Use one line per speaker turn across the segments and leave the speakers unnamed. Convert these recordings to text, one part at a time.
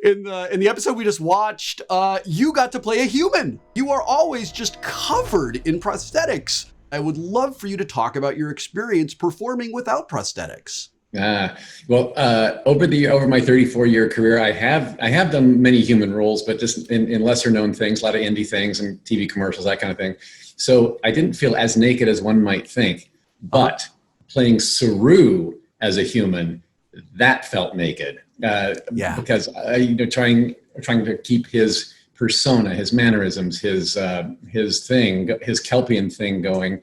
In the episode we just watched, you got to play a human. You are always just covered in prosthetics. I would love for you to talk about your experience performing without prosthetics.
Over my 34-year career, I have done many human roles, but just in lesser known things, a lot of indie things and TV commercials, that kind of thing. So I didn't feel as naked as one might think, but playing Saru as a human, that felt naked. Because trying to keep his persona, his mannerisms, his thing, his Kelpian thing going,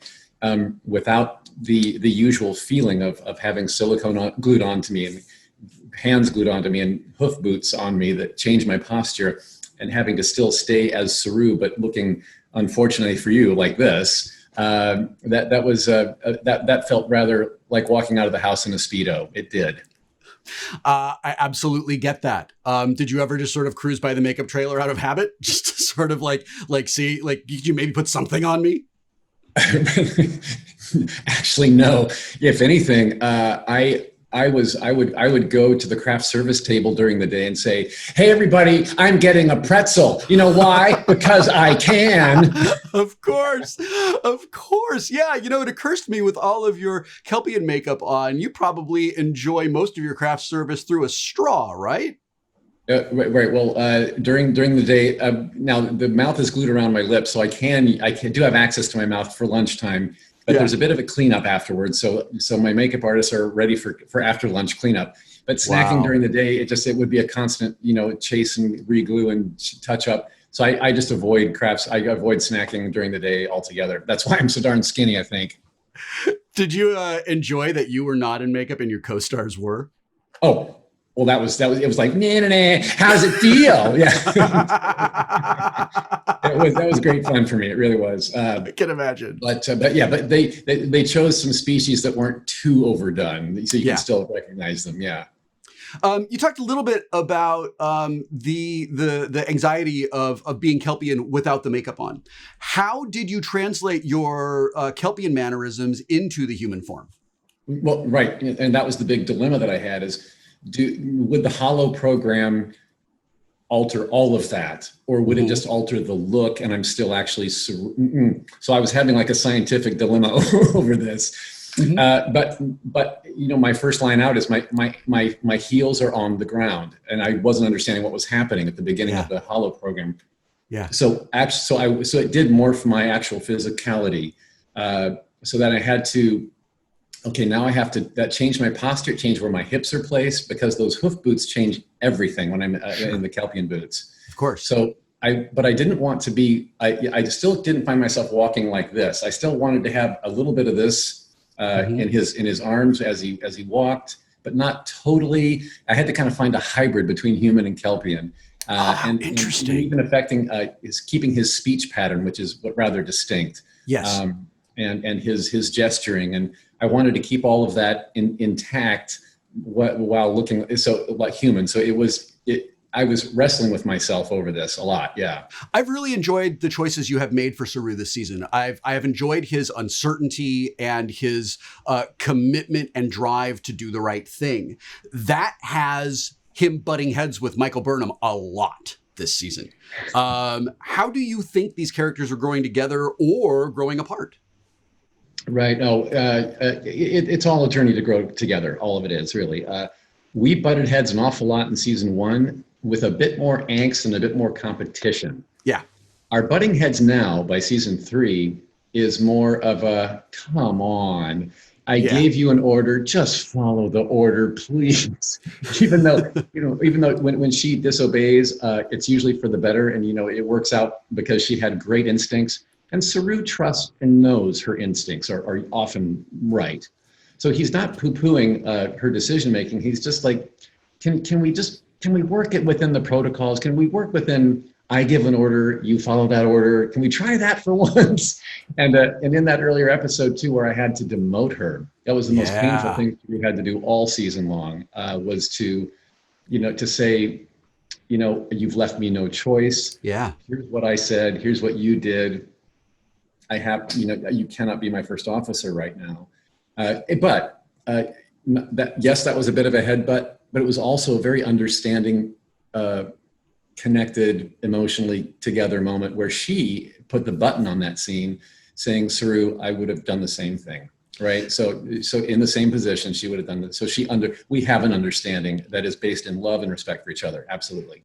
without the usual feeling of having silicone glued onto me and hands glued onto me and hoof boots on me that change my posture, and having to still stay as Saru, but looking, unfortunately for you, like this. That felt rather like walking out of the house in a Speedo. It did.
I absolutely get that. Did you ever just sort of cruise by the makeup trailer out of habit? Just to sort of see, did you maybe put something on me?
Actually, no. If anything, I would go to the craft service table during the day and say, "Hey, everybody, I'm getting a pretzel. You know why? Because I can."
Of course. Yeah, it occurs to me, with all of your Kelpian makeup on, you probably enjoy most of your craft service through a straw, right?
Right. Well, during the day, now the mouth is glued around my lips, so I do have access to my mouth for lunchtime. But there's a bit of a cleanup afterwards, so my makeup artists are ready for after lunch cleanup. But snacking during the day, it would be a constant, chase and re-glue and touch up. So I just avoid crafts. I avoid snacking during the day altogether. That's why I'm so darn skinny, I think.
Did you enjoy that you were not in makeup and your co-stars were?
Oh. Well, that was it was like, nah, how's it feel? Yeah. That was great fun for me. It really was.
I can imagine.
But they chose some species that weren't too overdone, so you can still recognize them. Yeah.
You talked a little bit about the anxiety of being Kelpian without the makeup on. How did you translate your Kelpian mannerisms into the human form?
Well, right, and that was the big dilemma that I had is, would the Holo program alter all of that, or would it just alter the look and I'm still actually so I was having like a scientific dilemma over this. But my first line out is my heels are on the ground, and I wasn't understanding what was happening at the beginning of the Holo program. So it did morph my actual physicality, so that I had to. Okay, now I have to, that changed my posture, changed where my hips are placed, because those hoof boots change everything when I'm in the Kelpian boots.
Of course.
So but I didn't want to be, I still didn't find myself walking like this. I still wanted to have a little bit of this in his arms as he walked, but not totally. I had to kind of find a hybrid between human and Kelpian.
Interesting.
And even affecting keeping his speech pattern, which is rather distinct.
Yes.
And his gesturing, and I wanted to keep all of that intact while looking so like human. So I was wrestling with myself over this a lot. Yeah.
I've really enjoyed the choices you have made for Saru this season. I have enjoyed his uncertainty and his commitment and drive to do the right thing. That has him butting heads with Michael Burnham a lot this season. How do you think these characters are growing together or growing apart?
Right. No, it's all a journey to grow together. All of it is, really. We butted heads an awful lot in season 1 with a bit more angst and a bit more competition.
Yeah.
Our butting heads now by season 3 is more of a, come on, I gave you an order, just follow the order, please. even though when she disobeys, it's usually for the better, and it works out because she had great instincts. And Saru trusts and knows her instincts are often right. So he's not poo-pooing her decision-making. He's just like, can we work it within the protocols? Can we work within, I give an order, you follow that order? Can we try that for once? And in that earlier episode too, where I had to demote her, that was the most painful thing we had to do all season long, was to say, you've left me no choice.
Yeah.
Here's what I said. Here's what you did. I have, you cannot be my first officer right now. That was a bit of a headbutt, but it was also a very understanding connected emotionally together moment where she put the button on that scene saying, Saru, I would have done the same thing. Right. So in the same position, she would have done that. So we have an understanding that is based in love and respect for each other. Absolutely.